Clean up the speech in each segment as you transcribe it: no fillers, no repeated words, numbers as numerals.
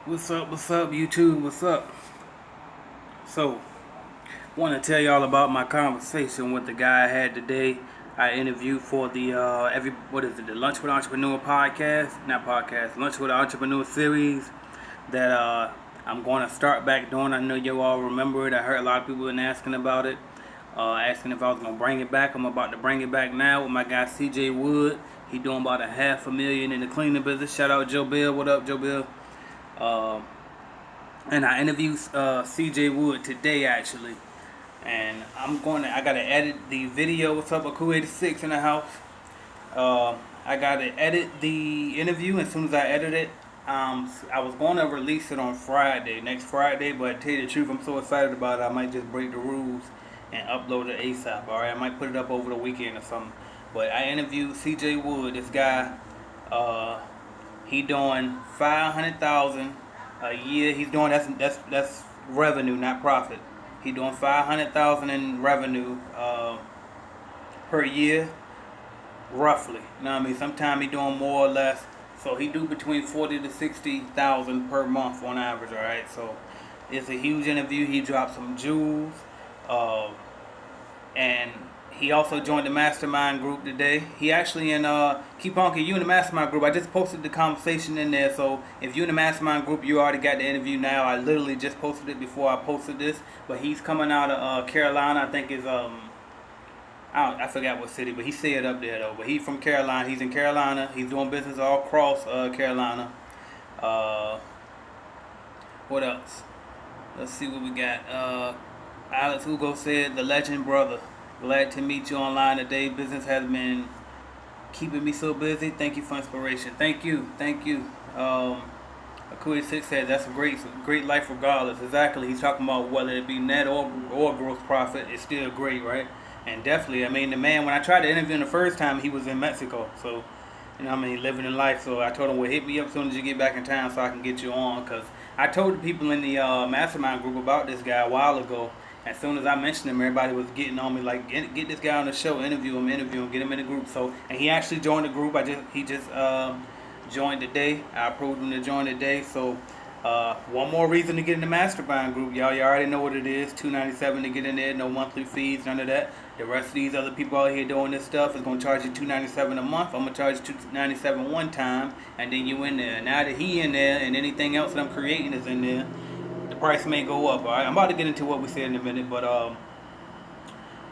What's up, YouTube? What's up? So, want to tell y'all about my conversation with the guy I had today. I interviewed for the the Lunch with Entrepreneur podcast, not podcast, Lunch with Entrepreneur series that I'm going to start back doing. I know you all remember it. I heard a lot of people been asking about it, asking if I was going to bring it back. I'm about to bring it back now with my guy CJ Wood. He doing about $500,000 in the cleaning business. Shout out Joe Bill. What up, Joe Bill? Uh, and I interviewed CJ Wood today actually, and I gotta edit the video. What's up, Aku86 in the house? I gotta edit the interview. As soon as I edit it, I was going to release it on Friday, next Friday. But to tell you the truth, I'm so excited about it. I might just break the rules and upload it ASAP. All right, I might put it up over the weekend or something. But I interviewed CJ Wood. This guy, he doing 500,000 a year. He's doing that's revenue, not profit. He doing 500,000 in revenue per year, roughly. You know what I mean? Sometimes he doing more or less. So he do between 40 to 60,000 per month on average. All right. So it's a huge interview. He dropped some jewels, uh, and he also joined the mastermind group today. He actually in keep on you in the mastermind group. I just posted the conversation in there. So if you in the mastermind group, you already got the interview now. I literally just posted it before I posted this. But he's coming out of Carolina. I think is I forgot what city, but he said up there though. But he's from Carolina. He's in Carolina. He's doing business all across Carolina. Uh, what else? Let's see what we got. Alex Hugo said, "The legend brother. Glad to meet you online today. Business has been keeping me so busy. Thank you for inspiration." Thank you. Akui Six said that's a great life regardless. Exactly. He's talking about whether it be net or gross profit, it's still great, right? And definitely, I mean, the man, when I tried to interview him the first time, he was in Mexico. So, you know, I mean, living in life. So I told him, well, hit me up as soon as you get back in town so I can get you on. Because I told the people in the mastermind group about this guy a while ago. As soon as I mentioned him, everybody was getting on me like, get this guy on the show, interview him, get him in the group. So, and he actually joined the group. He just joined today. I approved him to join today. So, one more reason to get in the mastermind group, y'all. You already know what it is. $297 to get in there. No monthly fees, none of that. The rest of these other people out here doing this stuff is gonna charge you $297 a month. I'm gonna charge you $297 one time, and then you in there. Now that he in there, and anything else that I'm creating is in there, the price may go up. All right, I'm about to get into what we said in a minute, but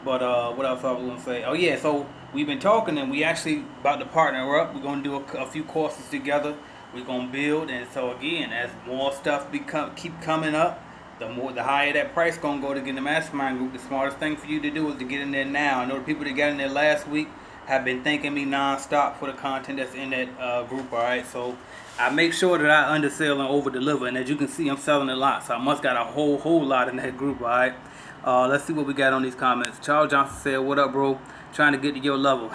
what else I was gonna say? Oh yeah, so we've been talking, and we actually about to partner up. We're gonna do a few courses together. We're gonna build, and so again, as more stuff keep coming up, the higher that price gonna go to get in the mastermind group. The smartest thing for you to do is to get in there now. I know the people that got in there last week have been thanking me nonstop for the content that's in that group. All right, so I make sure that I undersell and over deliver, and as you can see, I'm selling a lot, so I must got a whole lot in that group. All right, let's see what we got on these comments. Charles Johnson said, "What up, bro? Trying to get to your level."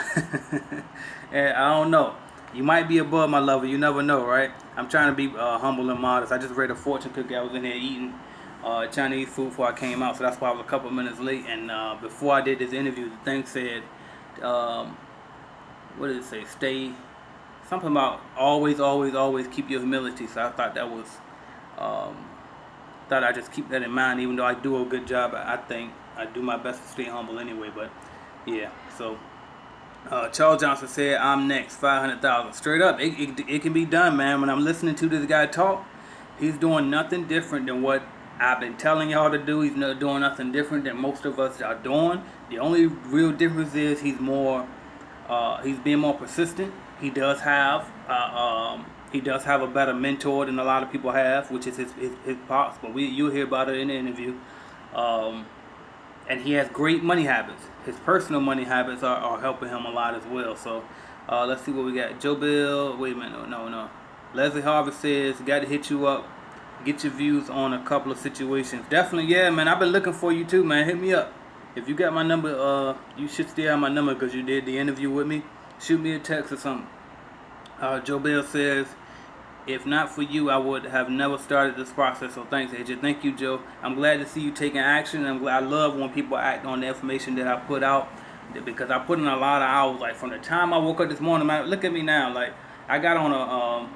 And I don't know. You might be above my level. You never know, right? I'm trying to be humble and modest. I just read a fortune cookie. I was in there eating Chinese food before I came out, so that's why I was a couple of minutes late. And before I did this interview, the thing said, what did it say? Stay, something about always keep your humility. So I thought that was, thought I just keep that in mind. Even though I do a good job, I think I do my best to stay humble anyway. But yeah, so. Charles Johnson said, "I'm next, 500,000." Straight up, it can be done, man. When I'm listening to this guy talk, he's doing nothing different than what I've been telling y'all to do. He's not doing nothing different than most of us are doing. The only real difference is he's being more persistent. He does have a better mentor than a lot of people have, which is his pops. But you'll hear about it in the interview. And he has great money habits. His personal money habits are helping him a lot as well. So let's see what we got. Joe Bill, wait a minute, no. Leslie Harvey says, "Got to hit you up, get your views on a couple of situations." Definitely, yeah, man. I've been looking for you too, man. Hit me up. If you got my number, you should still have my number because you did the interview with me. Shoot me a text or something. Joe Bill says, "If not for you, I would have never started this process." So thanks, AJ. Thank you, Joe. I'm glad to see you taking action. I love when people act on the information that I put out, because I put in a lot of hours. Like from the time I woke up this morning, man, look at me now. Like I got on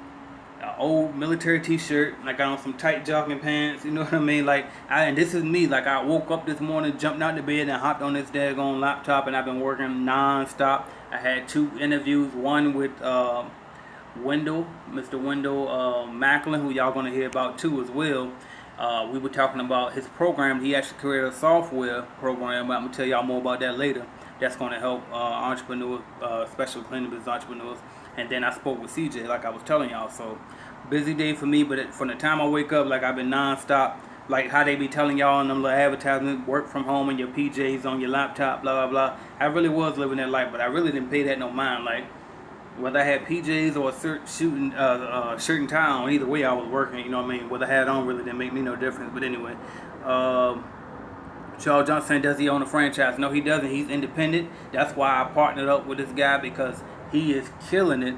old military t-shirt, and I got on some tight jogging pants, you know what I mean? And this is me, like I woke up this morning, jumped out the bed and hopped on this daggone laptop, and I've been working non-stop. I had 2 interviews, one with Mr. Wendell Macklin, who y'all gonna hear about too as well. We were talking about his program. He actually created a software program. I'm gonna tell y'all more about that later. That's gonna help entrepreneurs, especially cleaning business entrepreneurs. And then I spoke with CJ, like I was telling y'all. So busy day for me, but from the time I wake up, like I've been nonstop. Like how they be telling y'all in them little advertisements, work from home in your PJs on your laptop, blah blah blah. I really was living that life, but I really didn't pay that no mind. Like whether I had PJs or a shirt and tie on, either way I was working. You know what I mean? Whether I had on really didn't make me no difference. But anyway, Charles Johnson, does he own a franchise? No, he doesn't. He's independent. That's why I partnered up with this guy, because he is killing it.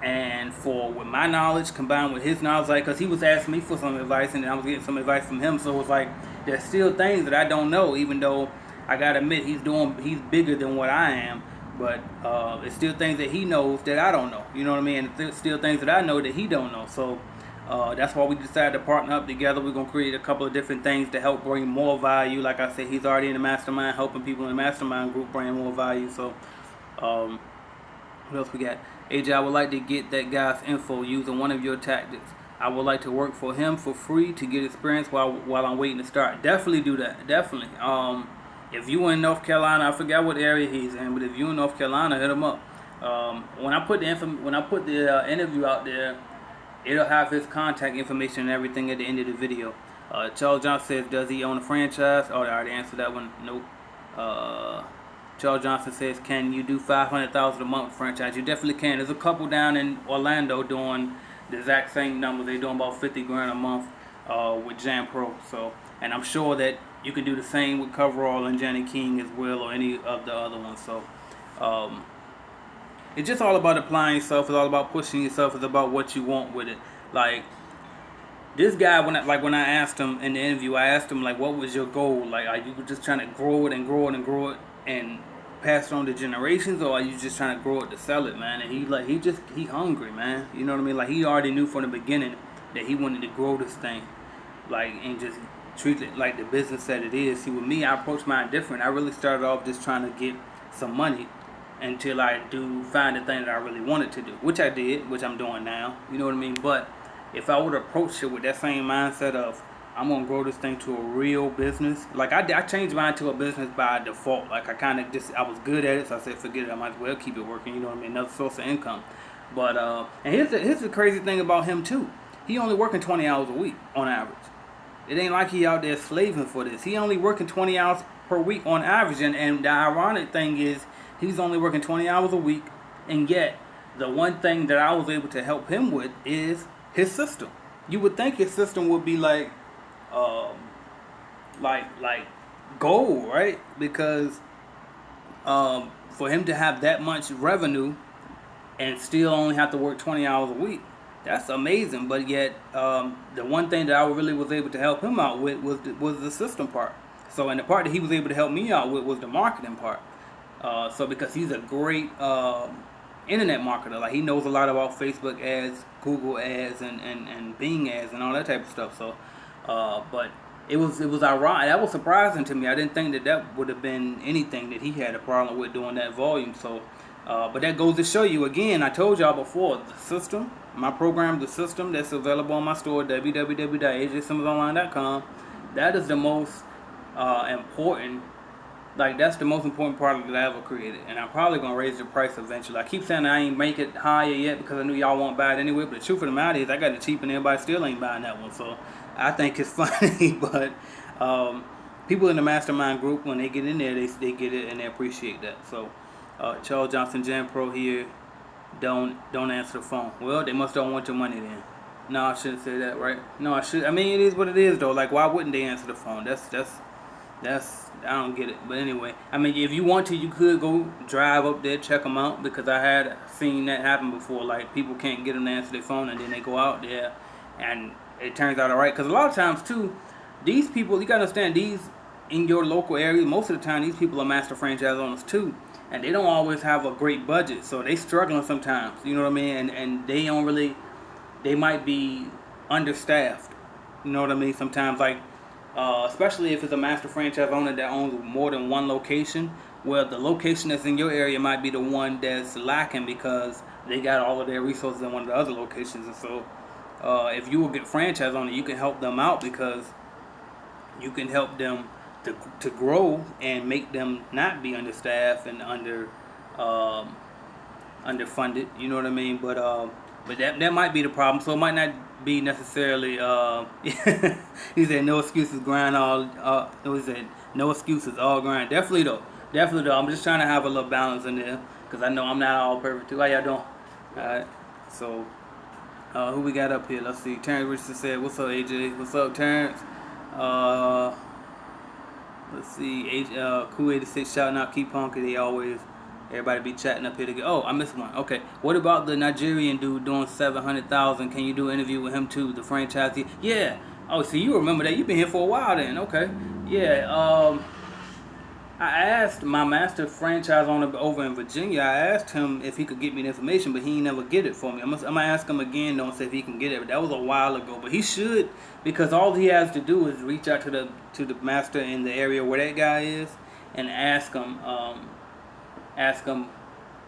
And with my knowledge combined with his knowledge, like, because he was asking me for some advice, and I was getting some advice from him. So it's like there's still things that I don't know, even though I gotta admit he's bigger than what I am. But it's still things that he knows that I don't know. You know what I mean? And it's still things that I know that he don't know. So that's why we decided to partner up together. We're going to create a couple of different things to help bring more value. Like I said, he's already in the mastermind, helping people in the mastermind group bring more value. So what else we got? AJ, I would like to get that guy's info using one of your tactics. I would like to work for him for free to get experience while I'm waiting to start. Definitely do that. Definitely. If you in North Carolina, I forgot what area he's in, but if you in North Carolina, hit him up. When I put the interview out there, it'll have his contact information and everything at the end of the video. Charles Johnson says, does he own a franchise? Oh, I already answered that one. Nope. Charles Johnson says, can you do $500,000 a month franchise? You definitely can. There's a couple down in Orlando doing the exact same number. They're doing about $50,000 a month with Jam Pro. So, and I'm sure that you can do the same with Coverall and Johnny King as well, or any of the other ones. So it's just all about applying yourself. It's all about pushing yourself. It's about what you want with it. Like this guy, when I asked him in the interview, I asked him, like, what was your goal? Like, are you just trying to grow it and grow it and grow it and pass it on to generations, or are you just trying to grow it to sell it, man? And he hungry, man. You know what I mean? Like, he already knew from the beginning that he wanted to grow this thing, like, and just treat it like the business that it is. See, with me, I approach mine different. I really started off just trying to get some money until I find the thing that I really wanted to do, which I did, which I'm doing now. You know what I mean? But if I would approach it with that same mindset of, I'm going to grow this thing to a real business. Like, I changed mine to a business by default. Like, I was good at it, so I said, forget it. I might as well keep it working. You know what I mean? Another source of income. But, and here's the crazy thing about him, too. He only working 20 hours a week on average. It ain't like he out there slaving for this. He only working 20 hours per week on average. And the ironic thing is, he's only working 20 hours a week. And yet, the one thing that I was able to help him with is his system. You would think his system would be like gold, right? Because for him to have that much revenue and still only have to work 20 hours a week, that's amazing. But yet, the one thing that I really was able to help him out with was the system part. So, and the part that he was able to help me out with was the marketing part. So, because he's a great internet marketer, like, he knows a lot about Facebook ads, Google ads, and Bing ads, and all that type of stuff. So, but it was ironic. That was surprising to me. I didn't think that would have been anything that he had a problem with doing that volume. So, but that goes to show you, again, I told y'all before, the system, my program, the system that's available on my store, www.ajsimmonsonline.com, that is the most important. Like, that's the most important product that I ever created. And I'm probably going to raise the price eventually. I keep saying I ain't make it higher yet because I knew y'all won't buy it anyway. But the truth of the matter is, I got it cheap and everybody still ain't buying that one. So I think it's funny. But people in the mastermind group, when they get in there, they get it and they appreciate that. So Charles Johnson, Jam Pro here. Don't answer the phone. Well, they must don't want your money then. No, I shouldn't say that, right? No, I should. I mean, it is what it is, though. Like, why wouldn't they answer the phone? That's I don't get it. But anyway, I mean, if you want to, you could go drive up there, check them out, because I had seen that happen before. Like, people can't get them to answer their phone, and then they go out there, and it turns out all right. Because a lot of times, too, these people, you got to understand, these in your local area, most of the time, these people are master franchise owners, too. And they don't always have a great budget, so they struggling sometimes. You know what I mean? And they don't really they might be understaffed. You know what I mean? Sometimes, like, especially if it's a master franchise owner that owns more than one location, well, the location that's in your area might be the one that's lacking because they got all of their resources in one of the other locations. And so, if you will get franchise owner, you can help them out because you can help them to grow and make them not be understaffed and um, underfunded. You know what I mean? But that might be the problem. So it might not be necessarily. He said no excuses, grind all. He said no excuses, all grind. Definitely though. Definitely though. I'm just trying to have a little balance in there because I know I'm not all perfect too. How y'all doing? All right. So who we got up here? Let's see. Terrence Richardson said, "What's up, AJ? What's up, Terrence?" Uh, let's see. Cool 86 shouting out Keep Honky. They always. Everybody be chatting up here to get. Oh, I missed one. Okay, what about the Nigerian dude doing 700,000? Can you do an interview with him too? The franchisee. Yeah. Oh, so you remember that? You've been here for a while then. Okay. Yeah. I asked my master franchise owner over in Virginia. I asked him if he could get me the information, but he ain't never get it for me. I'm gonna ask him again. Don't say if he can get it. But that was a while ago. But he should, because all he has to do is reach out to the master in the area where that guy is and ask him. Ask him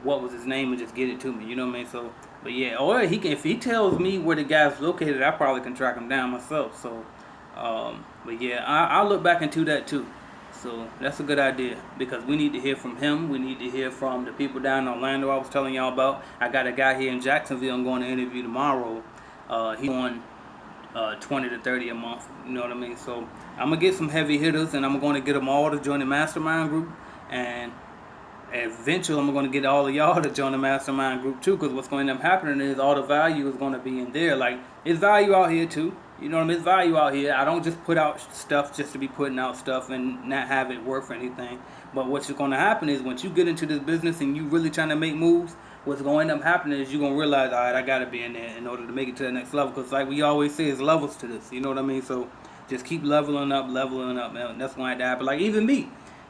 what was his name and just get it to me. You know what I mean? So, but yeah, or he can, if he tells me where the guy's located, I probably can track him down myself. So, but yeah, I'll look back into that too. So that's a good idea because we need to hear from him. We need to hear from the people down in Orlando I was telling y'all about. I got a guy here in Jacksonville I'm going to interview tomorrow. He's on 20 to 30 a month. You know what I mean? So I'm gonna get some heavy hitters and I'm going to get them all to join the mastermind group and eventually I'm going to get all of y'all to join the mastermind group too, because what's going to end up happening is all the value is going to be in there. Like, it's value out here too. You know what I mean? It's value out here. I don't just put out stuff just to be putting out stuff and not have it worth anything. But what's going to happen is once you get into this business and you really trying to make moves, what's going to end up happening is you're going to realize, all right, I got to be in there in order to make it to the next level. Because like we always say, there's levels to this. You know what I mean? So just keep leveling up, man. That's going to happen. Like even me.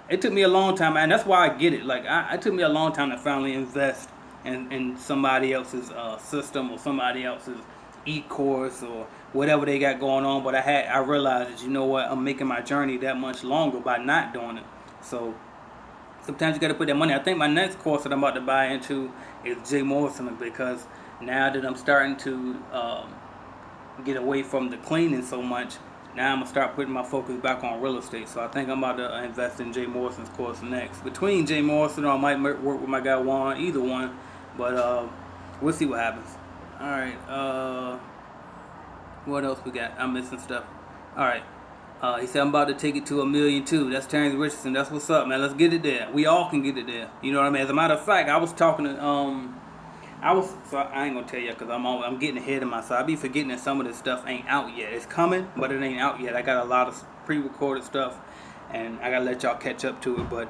It took me a long time, and that's why I get it. Like, it took me a long time to finally invest in somebody else's system or somebody else's e-course or whatever they got going on. But I realized that, you know what, I'm making my journey that much longer by not doing it. So sometimes you got to put that money. I think my next course that I'm about to buy into is Jay Morrison, because now that I'm starting to get away from the cleaning so much, now I'm going to start putting my focus back on real estate. So I think I'm about to invest in Jay Morrison's course next. Between Jay Morrison or I might work with my guy Juan, either one. But we'll see what happens. Alright, what else we got? I'm missing stuff. Alright, he said I'm about to take it to 1 million too. That's Terrence Richardson. That's what's up, man. Let's get it there. We all can get it there. You know what I mean? As a matter of fact, I was talking to so I ain't gonna tell you because I'm getting ahead of myself. I be forgetting that some of this stuff ain't out yet. It's coming, but it ain't out yet. I got a lot of pre-recorded stuff, and I gotta let y'all catch up to it. But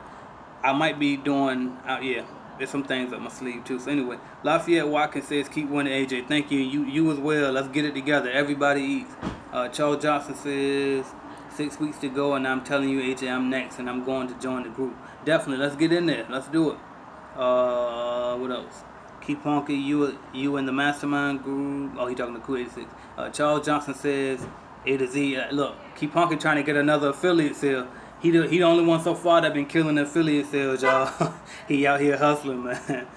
I might be doing there's some things up my sleeve too. So anyway, Lafayette Watkins says keep winning, AJ. Thank you. You as well. Let's get it together. Everybody eats. Charles Johnson says 6 weeks to go, and I'm telling you, AJ, I'm next, and I'm going to join the group. Definitely, let's get in there. Let's do it. What else? Keep honky, you in the mastermind group. Oh, he talking to Cool 86. Charles Johnson says A to Z. Look, Keep honky trying to get another affiliate sale. He the only one so far that been killing the affiliate sales, y'all. He out here hustling, man.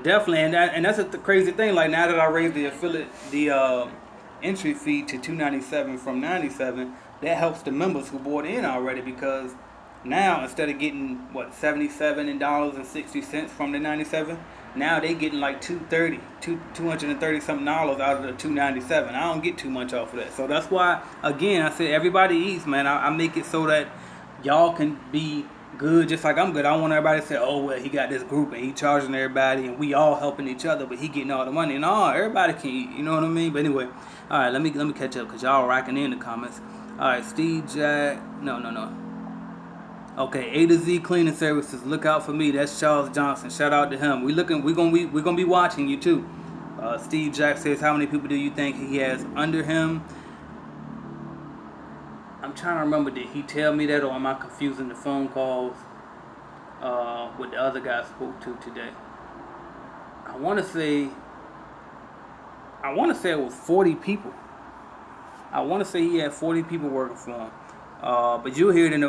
Definitely, and that's a crazy thing. Like now that I raised the entry fee to $297 from $97, that helps the members who bought in already, because now instead of getting $77.60 from the $97. Now they getting like $230 something out of the $297. I don't get too much off of that. So that's why, again, I said everybody eats, man. I make it so that y'all can be good just like I'm good. I don't want everybody to say, oh, well, he got this group and he charging everybody and we all helping each other, but he getting all the money. No, everybody can eat. You know what I mean? But anyway, all right, let me catch up because y'all racking in the comments. All right, Steve Jack. No. Okay, A to Z Cleaning Services. Look out for me. That's Charles Johnson. Shout out to him. We're gonna be watching you too. Steve Jack says, how many people do you think he has under him? I'm trying to remember. Did he tell me that, or am I confusing the phone calls with the other guy I spoke to today? I want to say I want to say it was 40 people. I want to say he had 40 people working for him. But you'll hear it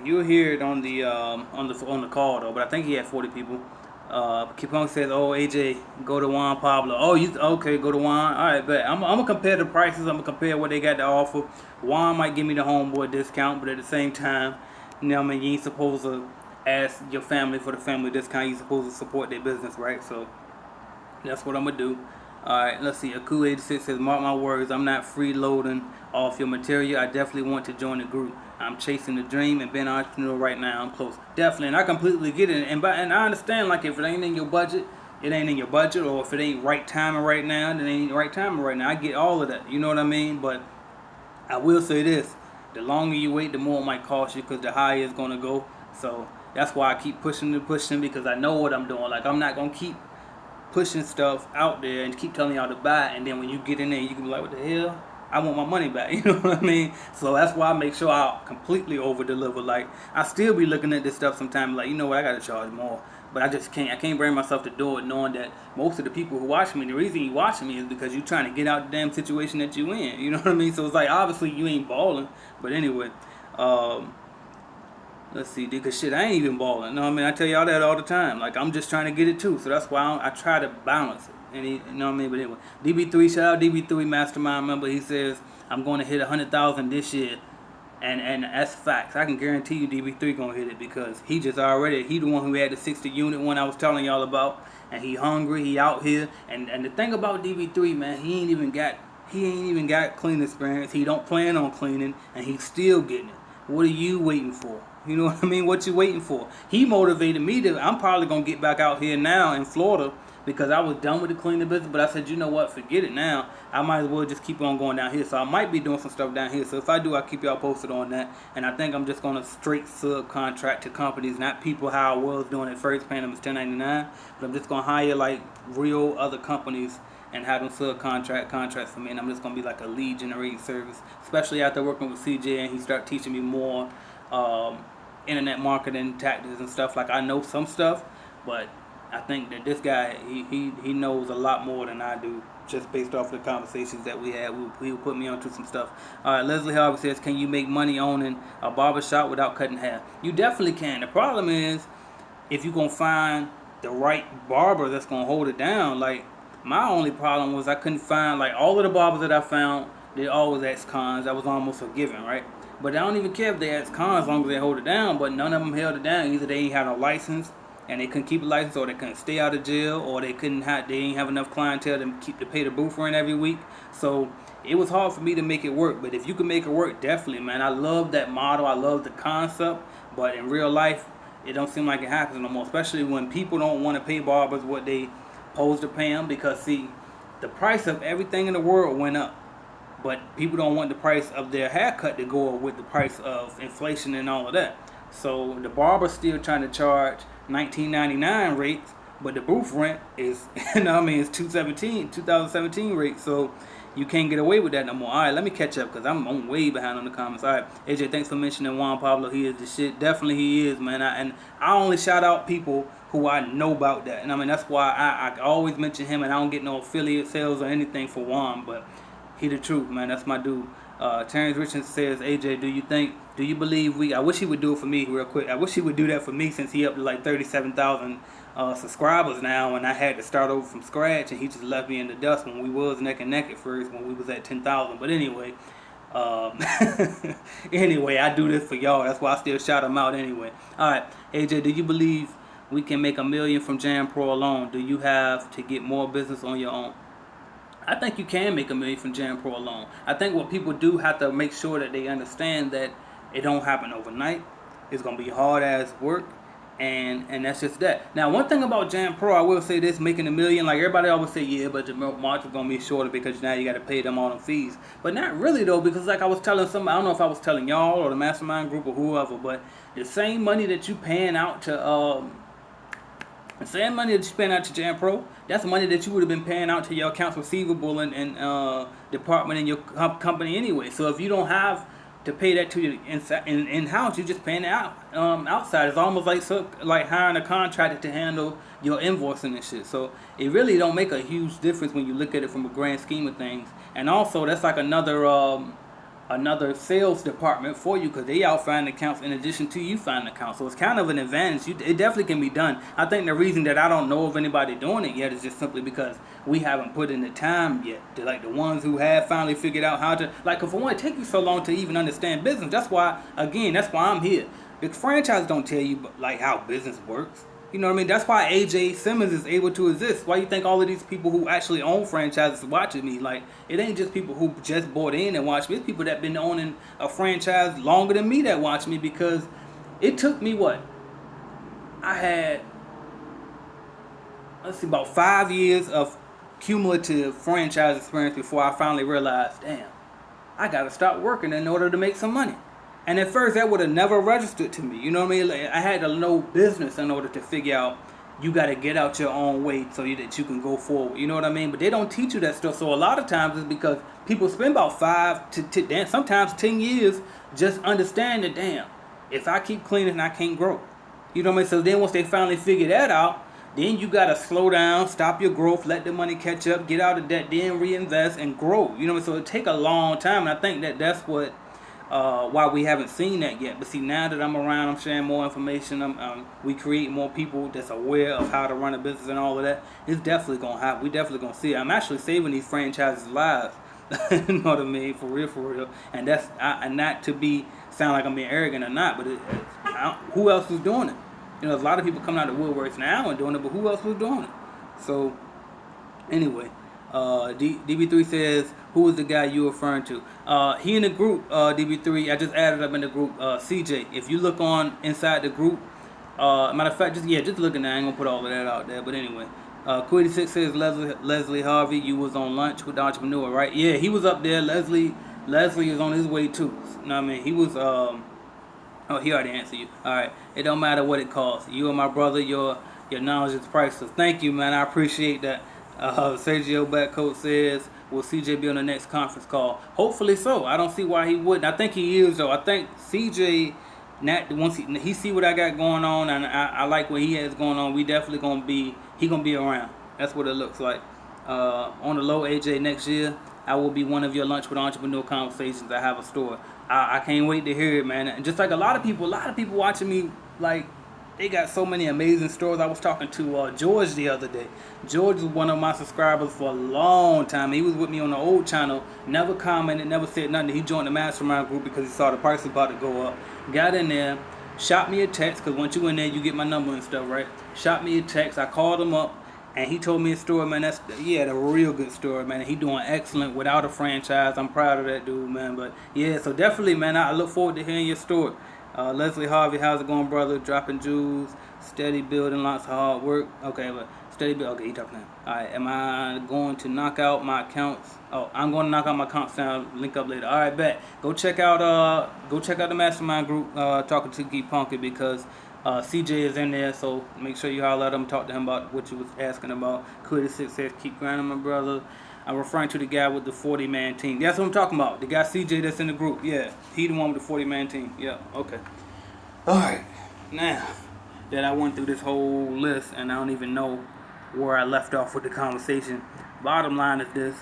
you'll hear it on the call though. But I think he had 40 people. Kipong says, "Oh, AJ, go to Juan Pablo. Oh, you okay? Go to Juan. All right, but I'm gonna compare the prices. I'm gonna compare what they got to offer. Juan might give me the homeboy discount, but at the same time, you know, what I mean, you ain't supposed to ask your family for the family discount. You supposed to support their business, right? So that's what I'm gonna do. Alright, let's see. Aku86 says, "Mark my words, I'm not freeloading off your material. I definitely want to join the group. I'm chasing the dream and being an entrepreneur right now. I'm close." Definitely, and I completely get it. And I understand, like, if it ain't in your budget, it ain't in your budget, or if it ain't right timing right now, then it ain't right timing right now. I get all of that. You know what I mean? But I will say this: the longer you wait, the more it might cost you, because the higher it's gonna go. So that's why I keep pushing and pushing, because I know what I'm doing. Like, I'm not gonna keep pushing stuff out there and keep telling y'all to buy it, and then when you get in there, you can be like, "What the hell? I want my money back." You know what I mean? So that's why I make sure I completely over deliver. Like, I still be looking at this stuff sometimes, like, you know what, I gotta charge more, but I just can't. I can't bring myself to do it, knowing that most of the people who watch me, the reason you watching me is because you trying to get out the damn situation that you in. You know what I mean? So it's like, obviously you ain't balling, but anyway. Let's see, because shit, I ain't even balling. No, I mean, I tell y'all that all the time. Like, I'm just trying to get it too. So that's why I try to balance it. And you know what I mean? But anyway, DB3, shout out DB3 Mastermind member. He says, "I'm going to hit 100,000 this year." And that's facts. I can guarantee you DB3 going to hit it, because he just already, he the one who had the 60 unit one I was telling y'all about. And he hungry, he out here. And the thing about DB3, man, he ain't even got cleaning experience. He don't plan on cleaning, and he's still getting it. What are you waiting for? You know what I mean? What you waiting for? He motivated me to. I'm probably gonna get back out here now in Florida, because I was done with the cleaning business. But I said, you know what? Forget it now. I might as well just keep on going down here. So I might be doing some stuff down here. So if I do, I'll keep y'all posted on that. And I think I'm just gonna straight subcontract to companies, not people how I was doing at first, paying them as 1099. But I'm just gonna hire like real other companies and have them subcontract contracts for me. And I'm just gonna be like a lead generating service, especially after working with CJ and he started teaching me more. Internet marketing tactics and stuff. Like, I know some stuff, but I think that this guy, he knows a lot more than I do, just based off the conversations that we had. He would put me onto some stuff. All right, Leslie Harvey says, "Can you make money owning a barbershop without cutting hair?" You definitely can. The problem is, if you're going to find the right barber that's going to hold it down. Like, my only problem was I couldn't find, like, all of the barbers that I found, they always ask cons. That was almost a given, right? But I don't even care if they ask cons, as long as they hold it down. But none of them held it down. Either they ain't had no license and they couldn't keep a license, or they couldn't stay out of jail, or they ain't have enough clientele to pay the booth rent every week. So it was hard for me to make it work. But if you can make it work, definitely, man. I love that model. I love the concept. But in real life, it don't seem like it happens no more. Especially when people don't want to pay barbers what they supposed to pay them, because see, the price of everything in the world went up. But people don't want the price of their haircut to go up with the price of inflation and all of that. So the barber's still trying to charge $19.99 rates, but the booth rent is, you know what I mean, it's 2017 rates. So you can't get away with that no more. All right, let me catch up, because I'm way behind on the comments. All right, AJ, thanks for mentioning Juan Pablo. He is the shit. Definitely he is, man. And I only shout out people who I know about that. And I mean, that's why I always mention him, and I don't get no affiliate sales or anything for Juan, but he the truth, man. That's my dude. Terrence Richardson says, "AJ, do you believe I wish he would do it for me real quick. I wish he would do that for me, since he up to like 37,000 subscribers now, and I had to start over from scratch, and he just left me in the dust when we was neck and neck at first, when we was at 10,000. But anyway, anyway, I do this for y'all. That's why I still shout him out anyway. All right, AJ, do you believe we can make $1 million from Jam Pro alone? Do you have to get more business on your own? I think you can make $1 million from Jam Pro alone. I think what people do have to make sure that they understand that it don't happen overnight. It's gonna be hard ass work, and that's just that. Now, one thing about Jam Pro, I will say this: making $1 million, like everybody always say, yeah, but the margin's gonna be shorter because now you got to pay them all them fees. But not really though, because like I was telling somebody, I don't know if I was telling y'all or the mastermind group or whoever, but the same money that you paying out to the same money that you paying out to Jam Pro, that's money that you would have been paying out to your accounts receivable and department in your company anyway. So if you don't have to pay that to you in house, you're just paying it out outside. It's almost like hiring a contractor to handle your invoicing and shit. So it really don't make a huge difference when you look at it from a grand scheme of things. And also that's like another sales department for you, because they out finding accounts in addition to you finding accounts. So it's kind of an advantage. It definitely can be done. I think the reason that I don't know of anybody doing it yet is just simply because we haven't put in the time yet. Like the ones who have finally figured out how to, like, if it want to take you so long to even understand business, that's why I'm here. Because franchise don't tell you like how business works. You know what I mean? That's why AJ Simmons is able to exist. Why you think all of these people who actually own franchises watching me? Like, it ain't just people who just bought in and watch me. It's people that been owning a franchise longer than me that watch me, because it took me what? I had, about 5 years of cumulative franchise experience before I finally realized, damn, I gotta stop working in order to make some money. And at first, that would have never registered to me. You know what I mean? Like, I had to know business in order to figure out you got to get out your own way so that you can go forward. You know what I mean? But they don't teach you that stuff. So a lot of times it's because people spend about 5 to sometimes 10 years just understanding, damn, if I keep cleaning, I can't grow. You know what I mean? So then once they finally figure that out, then you got to slow down, stop your growth, let the money catch up, get out of debt, then reinvest and grow. You know what I mean? So it take a long time. And I think that's what why we haven't seen that yet. But see, now that I'm around, I'm sharing more information. We create more people that's aware of how to run a business and all of that. It's definitely gonna happen. We definitely gonna see it. I'm actually saving these franchises lives. You know what I mean? For real. And that's and not to be sound like I'm being arrogant or not, but who else was doing it? You know, there's a lot of people coming out of the woodworks now and doing it, but who else was doing it? So anyway. DB3 says, who is the guy you referring to? He in the group, DB3. I just added up in the group, CJ. If you look on inside the group, matter of fact, just looking there. I ain't gonna put all of that out there. But anyway, Q86 says Leslie Harvey. You was on lunch with the entrepreneur, right? Yeah, he was up there. Leslie is on his way too. You know what I mean? He was. Oh, he already answered you. All right. It don't matter what it costs. You are my brother. Your knowledge is priceless. Thank you, man. I appreciate that. Sergio Backcoat says, will CJ be on the next conference call? Hopefully so. I don't see why he wouldn't. I think he is, though. I think CJ, once he see what I got going on, and I like what he has going on, we definitely gonna be around. That's what it looks like. On the low, AJ, next year I will be one of your lunch with entrepreneur conversations. I have a store. I can't wait to hear it, man. And just like a lot of people watching me, like, they got so many amazing stores. I was talking to George the other day. George was one of my subscribers for a long time. He was with me on the old channel. Never commented, never said nothing. He joined the mastermind group because he saw the price was about to go up. Got in there, shot me a text, because once you in there, you get my number and stuff, right? Shot me a text. I called him up, and he told me a story, man. He had a real good story, man. He doing excellent without a franchise. I'm proud of that dude, man. But yeah, so definitely, man, I look forward to hearing your story. Leslie Harvey, how's it going, brother? Dropping jewels, steady building, lots of hard work. Okay, but steady build. Okay, he talking now. All right, am I going to knock out my accounts? Oh, I'm going to knock out my accounts now. Link up later. All right, bet. Go check out the mastermind group. Talking to Geek Punky, because CJ is in there. So make sure you holler at him. Talk to him about what you was asking about. Q86 says, keep grinding, my brother. I'm referring to the guy with the 40-man team. That's what I'm talking about. The guy CJ that's in the group. Yeah, he the one with the 40-man team. Yeah, okay. All right. Now that I went through this whole list and I don't even know where I left off with the conversation, bottom line is this.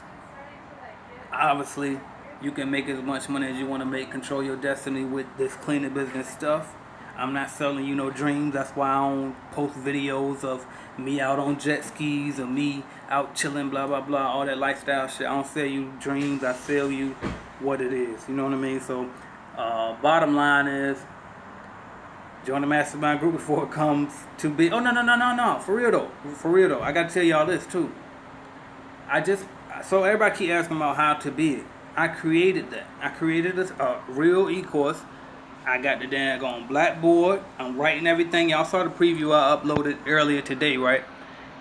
Obviously, you can make as much money as you want to make. Control your destiny with this cleaning business stuff. I'm not selling you no dreams. That's why I don't post videos of me out on jet skis or me out chilling, blah, blah, blah, all that lifestyle shit. I don't sell you dreams. I sell you what it is. You know what I mean? So, bottom line is, join the mastermind group before it comes to be. Oh, no. For real, though. I got to tell y'all this, too. So everybody keep asking about how to be it. I created that. I created a real e-course. I got the daggone blackboard. I'm writing everything. Y'all saw the preview I uploaded earlier today, right?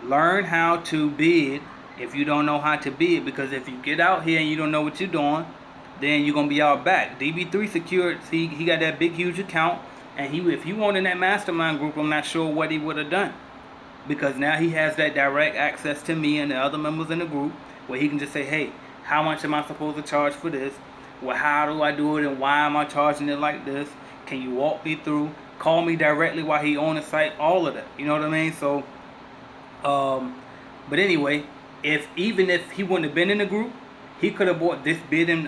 Learn how to bid if you don't know how to bid. Because if you get out here and you don't know what you're doing, then you're going to be out back. DB3 secured. See, he got that big, huge account. And if he wanted that mastermind group, I'm not sure what he would have done. Because now he has that direct access to me and the other members in the group, where he can just say, hey, how much am I supposed to charge for this? Well, how do I do it, and why am I charging it like this? Can you walk me through? Call me directly while he on the site, all of that. You know what I mean? So But anyway, even if he wouldn't have been in the group, he could have bought this bidding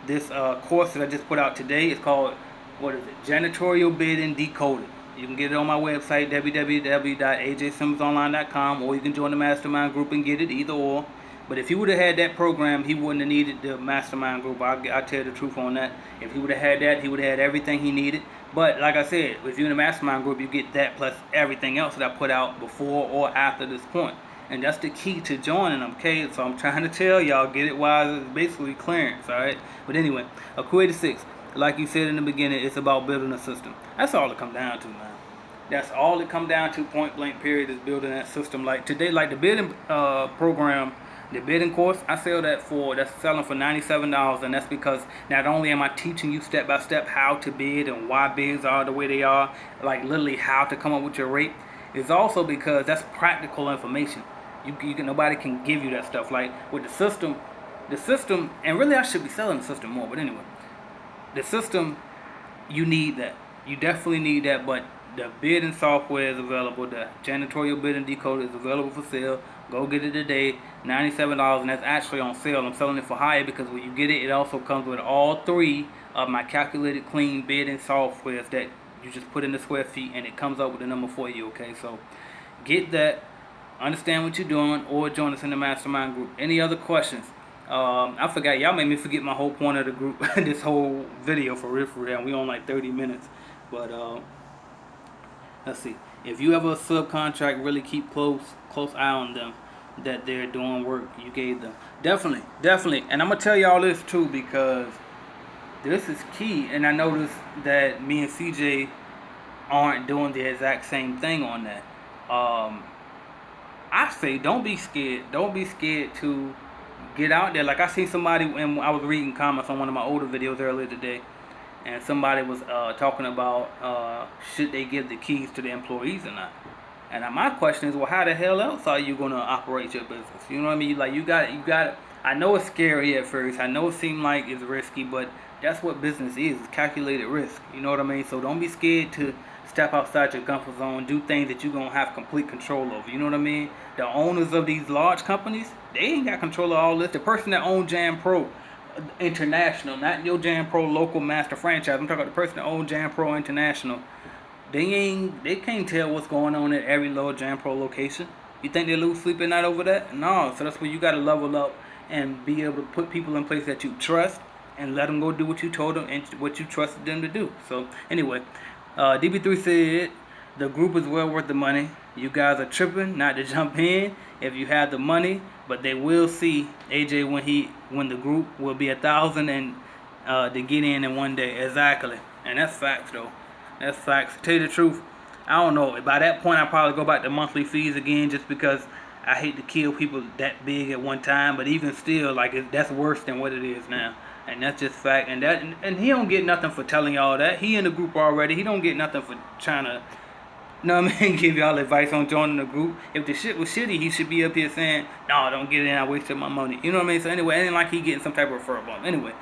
this course that I just put out today. It's called, what is it? Janitorial Bidding Decoded. You can get it on my website, www.ajsimmonsonline.com, or you can join the mastermind group and get it, either or. But if he would have had that program, he wouldn't have needed the mastermind group. I'll tell you the truth on that. If he would have had that, he would have had everything he needed. But like I said, if you're in the mastermind group, you get that plus everything else that I put out before or after this point. And that's the key to joining them, okay? So I'm trying to tell y'all, get it wise. It's basically clearance, all right? But anyway, a Q86, 6, like you said in the beginning, it's about building a system. That's all it come down to, man. That's all it come down to, point blank period, is building that system. Like today, like the bidding program, the bidding course, that's selling for $97, and that's because not only am I teaching you step by step how to bid and why bids are the way they are, like literally how to come up with your rate, it's also because that's practical information. You can, nobody can give you that stuff. Like with the system, and really I should be selling the system more, but anyway, the system, you need that. You definitely need that, but the bidding software is available. The janitorial bidding decoder is available for sale. Go get it today, $97, and that's actually on sale. I'm selling it for higher because when you get it, it also comes with all 3 of my calculated clean bidding softwares that you just put in the square feet, and it comes up with a number for you, okay? So get that, understand what you're doing, or join us in the mastermind group. Any other questions? I forgot, y'all made me forget my whole point of the group, this whole video for real, and we on like 30 minutes. But let's see. If you ever subcontract, really keep close eye on them, that they're doing work you gave them. Definitely. And I'm gonna tell y'all this too, because this is key. And I noticed that me and CJ aren't doing the exact same thing on that. I say don't be scared. Don't be scared to get out there. Like I seen somebody, and I was reading comments on one of my older videos earlier today, and somebody was talking about should they give the keys to the employees or not. And my question is, well, how the hell else are you gonna operate your business? You know what I mean? Like you got. I know it's scary at first. I know it seems like it's risky, but that's what business is. It's calculated risk. You know what I mean? So don't be scared to step outside your comfort zone, do things that you're gonna have complete control over. You know what I mean? The owners of these large companies, they ain't got control of all this. The person that owns Jam Pro International, not your Jam Pro local master franchise. I'm talking about the person that owns Jam Pro International. They can't tell what's going on at every little Jam Pro location. You think they lose sleep at night over that? No. So that's where you got to level up and be able to put people in place that you trust and let them go do what you told them and what you trusted them to do. So anyway, DB3 said the group is well worth the money. You guys are tripping not to jump in if you have the money, but they will see AJ when the group will be 1,000 and to get in one day. Exactly, and that's facts though. That's facts. To tell you the truth, I don't know. By that point, I'll probably go back to monthly fees again, just because I hate to kill people that big at one time. But even still, like that's worse than what it is now, and that's just fact. And he don't get nothing for telling y'all that. He in the group already. He don't get nothing for trying to, you know what I mean, give y'all advice on joining the group. If the shit was shitty, he should be up here saying, "No, don't get in. I wasted my money." You know what I mean? So anyway, it ain't like he getting some type of referral bonus. Anyway.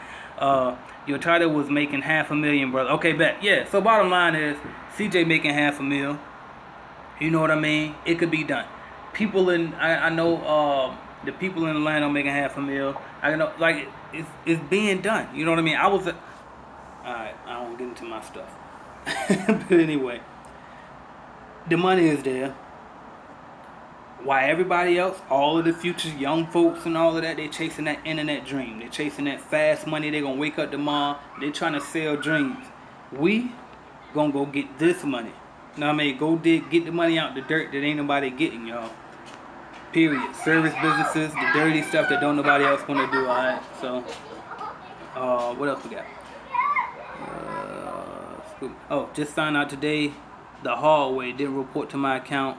Your title was making $500,000, brother. Okay, bet. Yeah, so bottom line is, CJ making $500,000. You know what I mean? It could be done. People I know the people in Atlanta making $500,000. I know, like, it's being done. You know what I mean? Alright, I don't get into my stuff. But anyway, the money is there. Why everybody else, all of the future young folks and all of that, they chasing that internet dream. They chasing that fast money. They gonna wake up tomorrow. They trying to sell dreams. We gonna go get this money. You know what I mean? Go get the money out the dirt that ain't nobody getting, y'all. Period. Service businesses, the dirty stuff that don't nobody else wanna do. Alright, so what else we got? Just found out today the hallway didn't report to my account,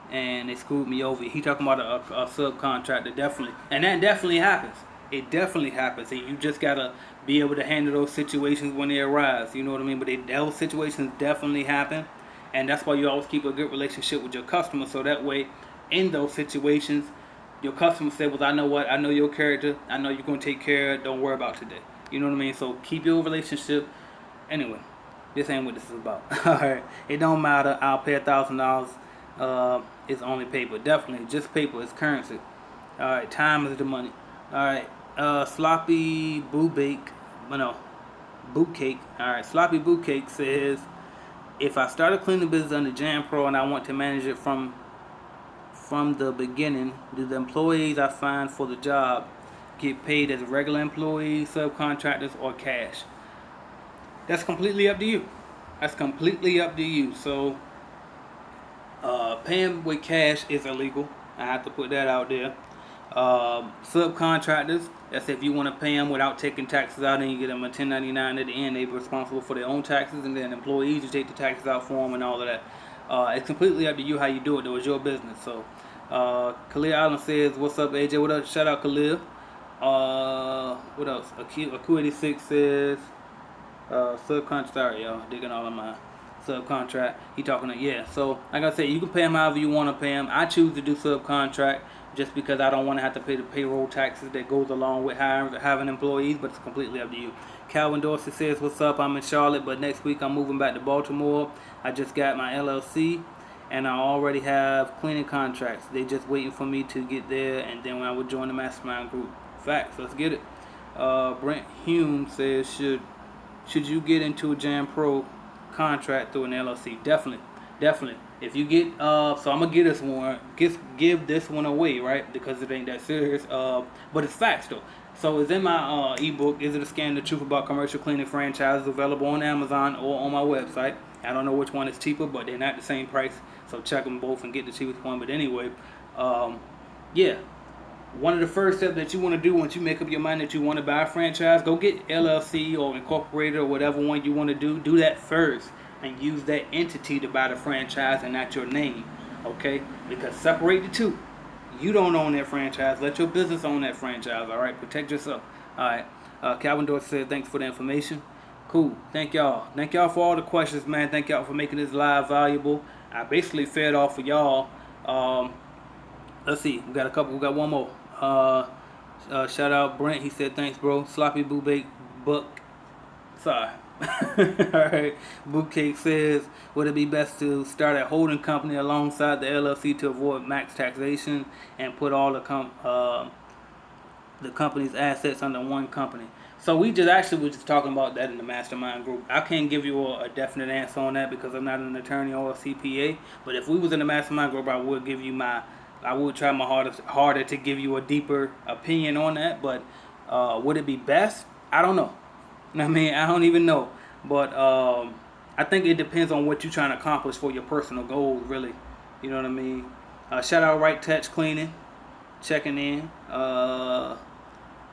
and they screwed me over. He talking about a subcontractor, definitely. And that definitely happens. It definitely happens. And you just got to be able to handle those situations when they arise. You know what I mean? But those situations definitely happen. And that's why you always keep a good relationship with your customer. So that way, in those situations, your customer said, well, I know what? I know your character. I know you're going to take care of it. Don't worry about today. You know what I mean? So keep your relationship. Anyway, this ain't what this is about. All right. It don't matter. I'll pay $1,000. it's only paper. Definitely, just paper. It's currency. All right, time is the money. All right, sloppy boo bake, no, boot cake. All right, sloppy boot cake says, if I start a cleaning business under Jan Pro and I want to manage it from the beginning, do the employees I find for the job get paid as regular employees, subcontractors, or cash? That's completely up to you. That's completely up to you. So, paying with cash is illegal. I have to put that out there. Subcontractors, that's if you want to pay them without taking taxes out and you get them a 1099 at the end, they're responsible for their own taxes, and then employees, you take the taxes out for them and all of that. It's completely up to you how you do it, though. It's your business. So, Khalil Allen says, what's up, AJ? What up? Shout out, Khalil. What else? Aku86 says, subcontract. Sorry, y'all, digging all of my subcontract. He talking to, yeah. So, like I said, you can pay them however you want to pay them. I choose to do subcontract just because I don't want to have to pay the payroll taxes that goes along with having employees, but it's completely up to you. Calvin Dorsey says, what's up? I'm in Charlotte, but next week I'm moving back to Baltimore. I just got my LLC, and I already have cleaning contracts. They just waiting for me to get there, and then when I would join the mastermind group. Facts, let's get it. Brent Hume says, should you get into a Jan Pro contract through an LLC? Definitely. If you get, so I'm gonna give this one away, right? Because it ain't that serious. But it's facts though. So it's in my ebook. Is it a scam? The truth about commercial cleaning franchises, available on Amazon or on my website. I don't know which one is cheaper, but they're not the same price. So check them both and get the cheapest one. But anyway, yeah. One of the first steps that you want to do once you make up your mind that you want to buy a franchise, go get LLC or incorporated or whatever one you want to do. Do that first and use that entity to buy the franchise and not your name, okay? Because separate the two. You don't own that franchise. Let your business own that franchise, all right? Protect yourself, all right? Calvin Dorsey said, thanks for the information. Cool. Thank y'all. Thank y'all for all the questions, man. Thank y'all for making this live valuable. I basically fed off of y'all. Let's see. We got a couple. We got one more. Shout out Brent. He said, thanks, bro. Sloppy Boo Bake Buck. Sorry. Alright. Boot Cake says, would it be best to start a holding company alongside the LLC to avoid max taxation and put all the company's assets under one company? So we were just talking about that in the mastermind group. I can't give you a definite answer on that because I'm not an attorney or a CPA. But if we was in the mastermind group, I would try my harder to give you a deeper opinion on that. But would it be best? I don't know. I mean, I don't even know. But I think it depends on what you're trying to accomplish for your personal goals, really. You know what I mean? Shout out Right Touch Cleaning, checking in.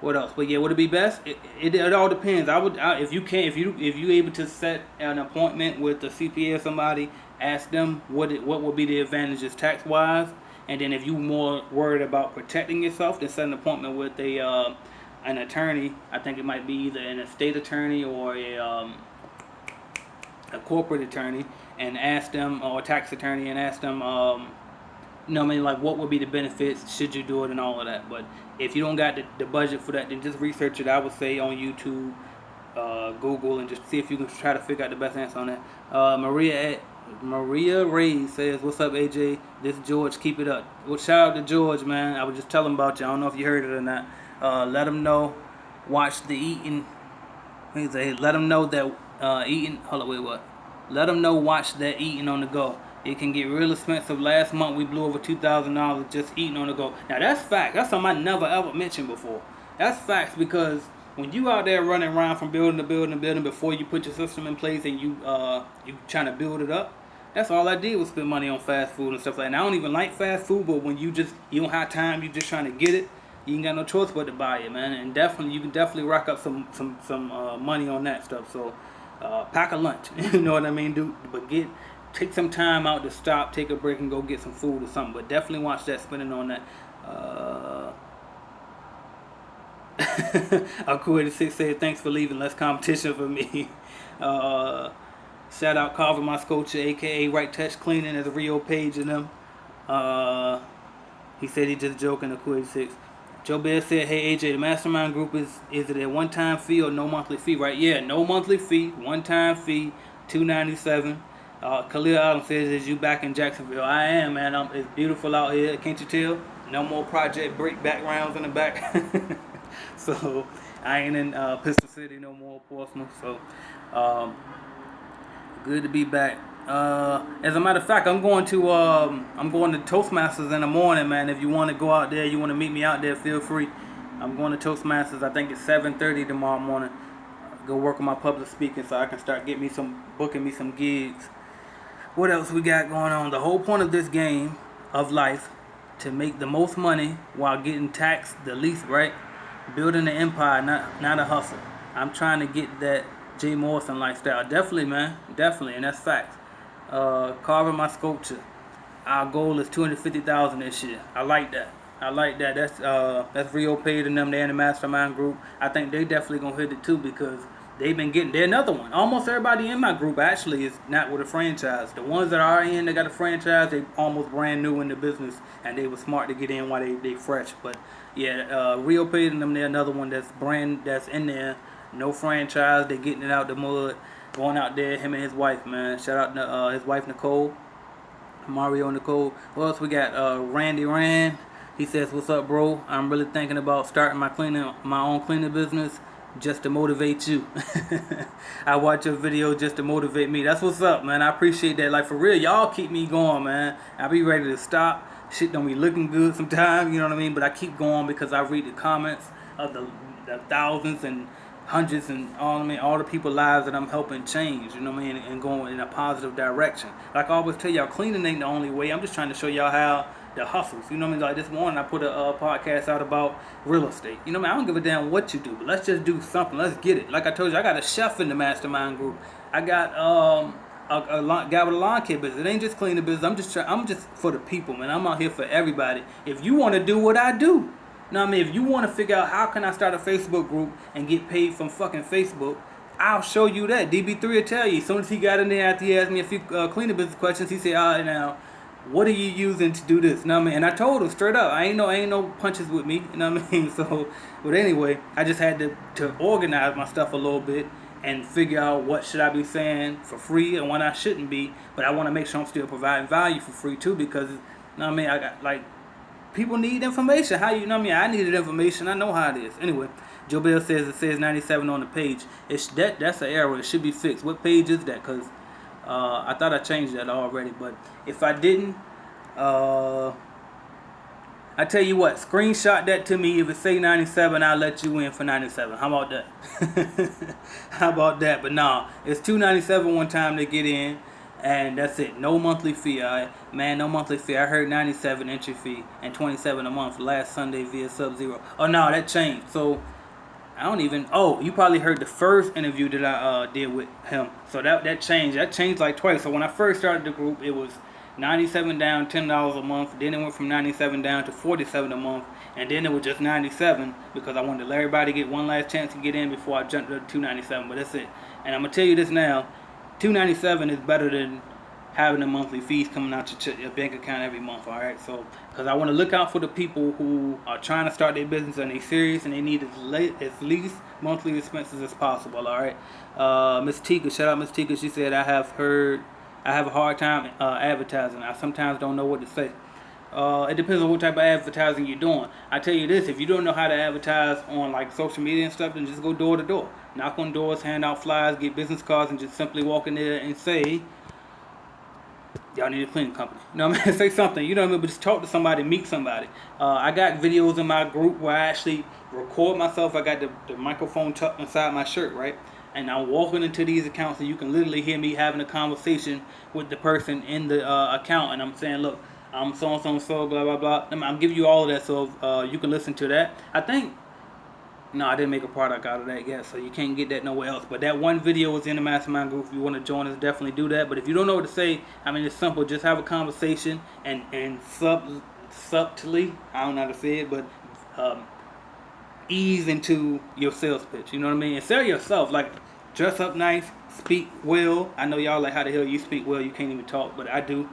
What else? But yeah, would it be best? It all depends. If you able to set an appointment with a CPA or somebody, ask them what would be the advantages tax wise, and then if you more worried about protecting yourself, then set an appointment with an attorney. I think it might be either an estate attorney or a corporate attorney, and ask them, or a tax attorney, and ask them, like what would be the benefits, should you do it, and all of that. But if you don't got the budget for that, then just research it. I would say on YouTube, Google, and just see if you can try to figure out the best answer on that. Maria Ray says, what's up, AJ? This is George. Keep it up. Well, shout out to George, man. I was just telling about you. I don't know if you heard it or not. Let them know. Watch the eating. Let them know that eating. Hold on, wait, what? Let them know. Watch that eating on the go. It can get real expensive. Last month we blew over $2,000 just eating on the go. Now that's fact. That's something I never ever mentioned before. That's facts, because when you out there running around from building to building to building before you put your system in place and you trying to build it up, that's all I did was spend money on fast food and stuff like that. And I don't even like fast food, but when you don't have time, you just trying to get it, you ain't got no choice but to buy it, man. And you can definitely rack up some money on that stuff. So pack a lunch, you know what I mean? Take some time out to stop, take a break, and go get some food or something. But definitely watch that, spending on that. Aku86 said, thanks for leaving, less competition for me. Shout out Carver Moscocha, aka Right Touch Cleaning, as a Rio Page in them. He said he just joking. Aku86. Joe Bear said, hey AJ, the mastermind group is it a one-time fee or no monthly fee? Right? Yeah, no monthly fee, one-time fee, $297. Khalil Allen says, "Is you back in Jacksonville?" I am, man. It's beautiful out here. Can't you tell? No more Project Break backgrounds in the back. So I ain't in Pistol City no more, Portsmouth. So um, good to be back. As a matter of fact, I'm going to Toastmasters in the morning, man. If you want to go out there, you want to meet me out there, feel free. I'm going to Toastmasters. I think it's 7:30 tomorrow morning. Go work on my public speaking so I can start booking me some gigs. What else we got going on? The whole point of this game of life to make the most money while getting taxed the least, right? Building an empire, not a hustle. I'm trying to get that Jay Morrison lifestyle. Definitely, man. Definitely, and that's facts. Carving my sculpture. Our goal is 250,000 this year. I like that. I like that. That's Rio Paid and them. They're in the mastermind group. I think they definitely gonna hit it too because they've been getting. They're another one. Almost everybody in my group actually is not with a franchise. The ones that are in, they got a franchise. They almost brand new in the business, and they were smart to get in while they fresh. But yeah, Rio Paid and them. They're another one that's in there. No franchise. They getting it out the mud. Going out there, him and his wife, man. Shout out to his wife Nicole. Mario Nicole. What else we got? Randy Rand. He says, "What's up, bro? I'm really thinking about starting my own cleaning business, just to motivate you." I watch your video just to motivate me. That's what's up, man. I appreciate that. Like for real, y'all keep me going, man. I be ready to stop. Shit don't be looking good sometimes, you know what I mean? But I keep going because I read the comments of the thousands and hundreds and all the people lives that I'm helping change, you know what I mean, and going in a positive direction. Like I always tell y'all, cleaning ain't the only way. I'm just trying to show y'all how the hustles, you know what I mean. Like this morning I put a podcast out about real estate. You know what I mean, I don't give a damn what you do, but let's just do something. Let's get it. Like I told you, I got a chef in the mastermind group. I got a guy with a lawn care business. It ain't just cleaning business. I'm just for the people, man. I'm out here for everybody. If you want to do what I do, you know what I mean? If you want to figure out how can I start a Facebook group and get paid from fucking Facebook, I'll show you that. DB3 will tell you. As soon as he got in there after he asked me a few cleaning business questions, he said, "All right, now, what are you using to do this?" You know what I mean? And I told him straight up, I ain't no punches with me. You know what I mean? So, but anyway, I just had to organize my stuff a little bit and figure out what should I be saying for free and what I shouldn't be. But I want to make sure I'm still providing value for free too because, you know what I mean? I got like, people need information. How you know what I mean? I needed information. I know how it is. Anyway, Joe Bell says it says 97 on the page. That's an error. It should be fixed. What page is that? Because I thought I changed that already. But if I didn't, I tell you what, screenshot that to me. If it say 97, I'll let you in for 97. How about that? How about that? But nah, it's $297 one time to get in. And that's it. No monthly fee, alright? Man, no monthly fee. I heard 97 entry fee and 27 a month last Sunday via Sub-Zero. Oh, no, that changed. So, I don't even... Oh, you probably heard the first interview that I did with him. So, that changed. That changed like twice. So, when I first started the group, it was 97 down, $10 a month. Then it went from 97 down to 47 a month. And then it was just 97 because I wanted to let everybody get one last chance to get in before I jumped to 297. But that's it. And I'm going to tell you this now. $297 is better than having the monthly fees coming out your bank account every month, all right? So, because I want to look out for the people who are trying to start their business and they're serious and they need as least monthly expenses as possible, all right? Miss Tika, shout out Miss Tika. She said, I have a hard time advertising. I sometimes don't know what to say. It depends on what type of advertising you're doing. I tell you this, if you don't know how to advertise on like social media and stuff, then just go door to door. Knock on doors, hand out flyers, get business cards, and just simply walk in there and say, y'all need a cleaning company. You know what I mean? Say something. You know what I mean? But just talk to somebody, meet somebody. I got videos in my group where I actually record myself. I got the microphone tucked inside my shirt, right? And I'm walking into these accounts and you can literally hear me having a conversation with the person in the account. And I'm saying, look, I'm so, blah, blah, blah. I'm giving you all of that so you can listen to that. I think, no, I didn't make a product out of that yet, so you can't get that nowhere else. But that one video is in the mastermind group. If you want to join us, definitely do that. But if you don't know what to say, I mean, it's simple. Just have a conversation and subtly, I don't know how to say it, but ease into your sales pitch. You know what I mean? And sell yourself. Like, dress up nice, speak well. I know y'all like, how the hell you speak well? You can't even talk, but I do.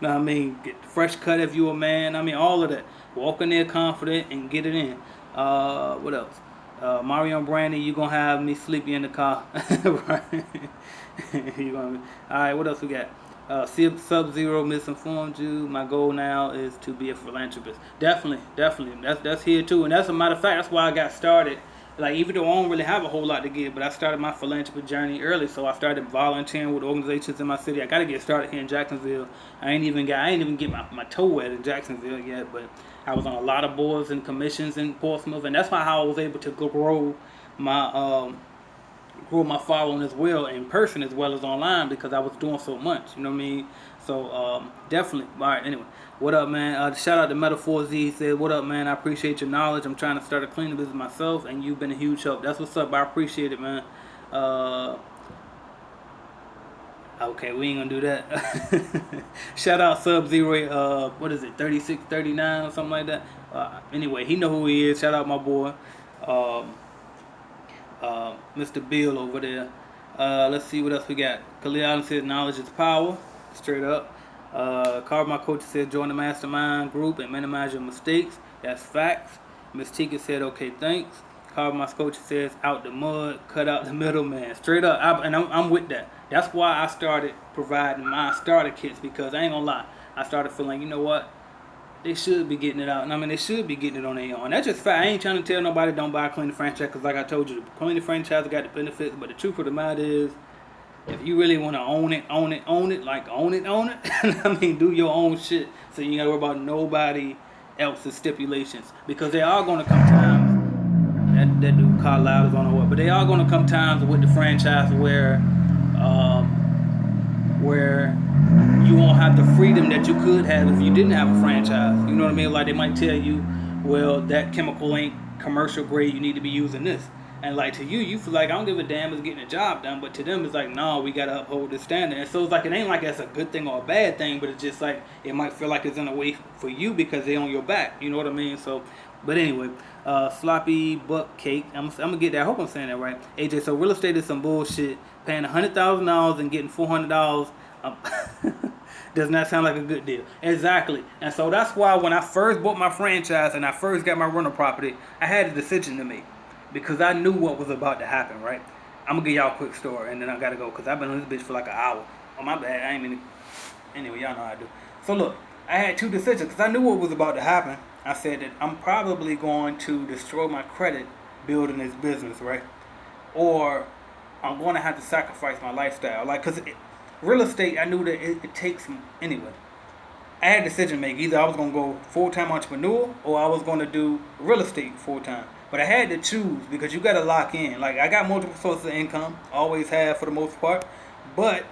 You know what I mean? Get fresh cut if you a man. I mean, all of that. Walk in there confident and get it in. What else? Mario and Brandy, you gonna have me sleepy in the car. Right? Alright, what else we got? Sub-Zero misinformed you. My goal now is to be a philanthropist. Definitely, definitely. That's here too. And that's a matter of fact, that's why I got started. Like, even though I don't really have a whole lot to give, but I started my philanthropy journey early. So I started volunteering with organizations in my city. I got to get started here in Jacksonville. I ain't even get my toe wet in Jacksonville yet, but I was on a lot of boards and commissions in Portsmouth, and that's how I was able to my grow my following as well in person as well as online, because I was doing so much. You know what I mean? So definitely. All right. Anyway, what up, man? Shout out to Metaphor Z. He said, "What up, man? I appreciate your knowledge. I'm trying to start a cleaning business myself, and you've been a huge help." That's what's up. I appreciate it, man. Okay, we ain't gonna do that. Shout out Sub-Zero. What is it? 3639 or something like that. Anyway, he know who he is. Shout out my boy. Um, Mr. Bill over there. Let's see what else we got. Khalil Allen says knowledge is power. Straight up. Carl, my coach, said join the mastermind group and minimize your mistakes. That's facts. Miss Tika said okay, thanks. Carl, my coach, says out the mud, cut out the middleman. Straight up. I'm with that. That's why I started providing my starter kits, because I ain't gonna lie. I started feeling, you know what? They should be getting it out. And I mean, they should be getting it on their own. That's just fact. I ain't trying to tell nobody don't buy a cleaning franchise, because like I told you, the cleaning franchise got the benefits. But the truth of the matter is, if you really want to own it, like own it. I mean, do your own shit, so you ain't got to worry about nobody else's stipulations. Because they are going to come times, that dude Kyle Loud is on the way, but they are going to come times with the franchise where you won't have the freedom that you could have if you didn't have a franchise. You know what I mean? Like, they might tell you, well, that chemical ain't commercial grade, you need to be using this. And like, to you feel like, I don't give a damn it's getting a job done, but to them it's like, no, we gotta uphold this standard. And so it's like, it ain't like that's a good thing or a bad thing, but it's just like, it might feel like it's in a way for you because they on your back. You know what I mean? So, but anyway, sloppy buck cake. I'm gonna get that. I hope I'm saying that right. AJ, so real estate is some bullshit. Paying $100,000 and getting $400 does not sound like a good deal. Exactly. And so that's why when I first bought my franchise and I first got my rental property, I had a decision to make, because I knew what was about to happen, right? I'm gonna give y'all a quick story and then I gotta go, because I've been on this bitch for like an hour. Oh, my bad. I ain't mean to... Anyway, y'all know how I do. So look, I had two decisions because I knew what was about to happen. I said that I'm probably going to destroy my credit building this business, right? Or I'm going to have to sacrifice my lifestyle. Like, because real estate, I knew that it takes... Anyway, I had a decision to make. Either I was going to go full-time entrepreneur or I was going to do real estate full-time. But I had to choose, because you got to lock in. Like, I got multiple sources of income. Always have for the most part. But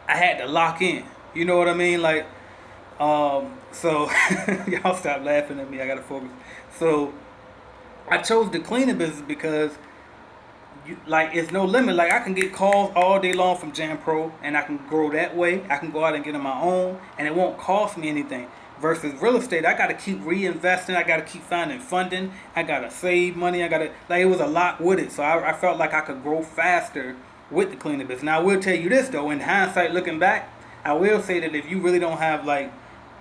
I had to lock in. You know what I mean? Like, so y'all stop laughing at me. I got to focus. So I chose the cleaning business because it's no limit. Like, I can get calls all day long from Jam Pro, and I can grow that way. I can go out and get on my own, and it won't cost me anything. Versus real estate, I got to keep reinvesting. I got to keep finding funding. I got to save money. It was a lot with it. So I felt like I could grow faster with the cleaning business. Now, I will tell you this, though. In hindsight, looking back, I will say that if you really don't have, like,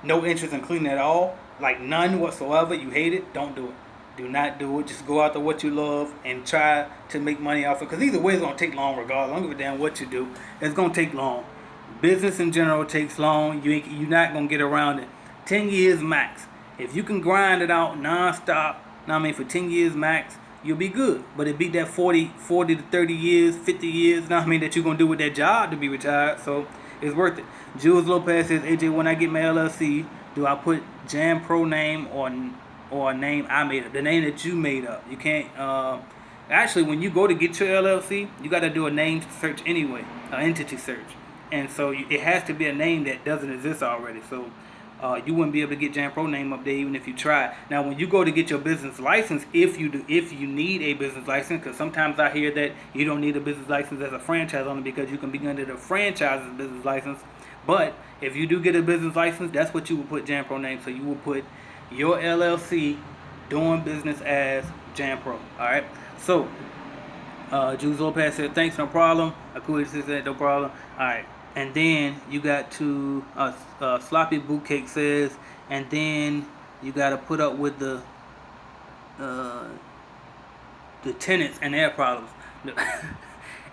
no interest in cleaning at all, like none whatsoever, you hate it, don't do it. Do not do it. Just go after what you love and try to make money off it. Because either way, it's going to take long regardless. I don't give a damn what you do. It's going to take long. Business in general takes long. You're not going to get around it. 10 years max. If you can grind it out non-stop, for 10 years max, you'll be good. But it beat that 40 to 30 years, 50 years, that you're going to do with that job to be retired. So it's worth it. Jules Lopez says, AJ, when I get my LLC, do I put Jam Pro name or a name I made up? The name that you made up. You can't... actually, when you go to get your LLC, you got to do a name search anyway, an entity search. And so it has to be a name that doesn't exist already. So you wouldn't be able to get Jam Pro name up there even if you try. Now, when you go to get your business license, if you need a business license, because sometimes I hear that you don't need a business license as a franchise owner because you can be under the franchise's business license. But if you do get a business license, that's what you would put Jam Pro name. So you will put your LLC doing business as Jam Pro. All right. So Jules Lopez said, thanks, no problem. Akuya said, no problem. All right. And then you got to Sloppy Boot Cake says, and then you got to put up with the tenants and their problems.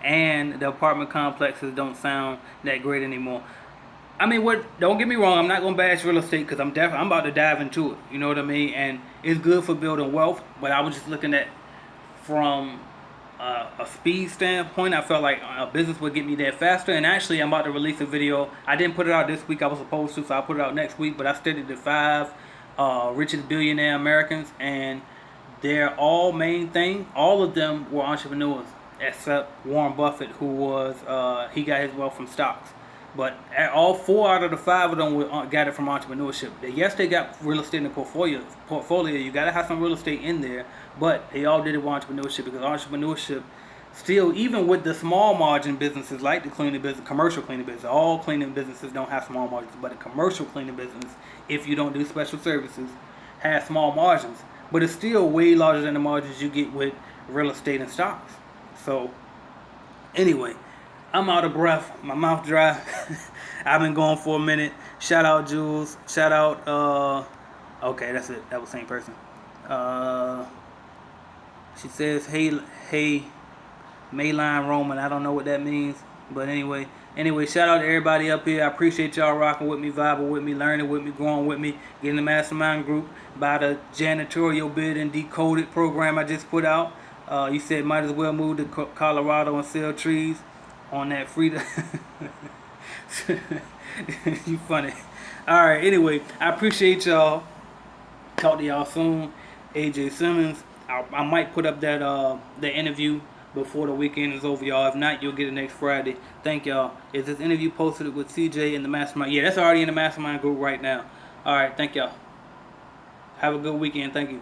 And the apartment complexes don't sound that great anymore. I mean, what? Don't get me wrong. I'm not gonna bash real estate because I'm about to dive into it. You know what I mean? And it's good for building wealth. But I was just looking at from a speed standpoint. I felt like a business would get me there faster. And actually, I'm about to release a video. I didn't put it out this week. I was supposed to, so I'll put it out next week. But I studied the 5 richest billionaire Americans, and their all main thing. All of them were entrepreneurs, except Warren Buffett, who was he got his wealth from stocks. But all 4 out of the 5 of them got it from entrepreneurship. Yes, they got real estate in the portfolio. You got to have some real estate in there, but they all did it with entrepreneurship because entrepreneurship, still, even with the small margin businesses like the cleaning business, commercial cleaning business, all cleaning businesses don't have small margins, but a commercial cleaning business, if you don't do special services, has small margins. But it's still way larger than the margins you get with real estate and stocks. So, anyway. I'm out of breath. My mouth dry. I've been going for a minute. Shout out Jules. Shout out. Okay, that's it. That was the same person. She says, hey, Mayline Roman. I don't know what that means, but anyway, shout out to everybody up here. I appreciate y'all rocking with me, vibing with me, learning with me, growing with me, getting the mastermind group by the janitorial bid and decoded program I just put out. You said might as well move to Colorado and sell trees on that freedom. You funny. Alright, anyway, I appreciate y'all. Talk to y'all soon. AJ Simmons. I might put up that the interview before the weekend is over, y'all. If not, you'll get it next Friday. Thank y'all. Is this interview posted with CJ in the mastermind? Yeah, that's already in the mastermind group right now. Alright, thank y'all. Have a good weekend. Thank you.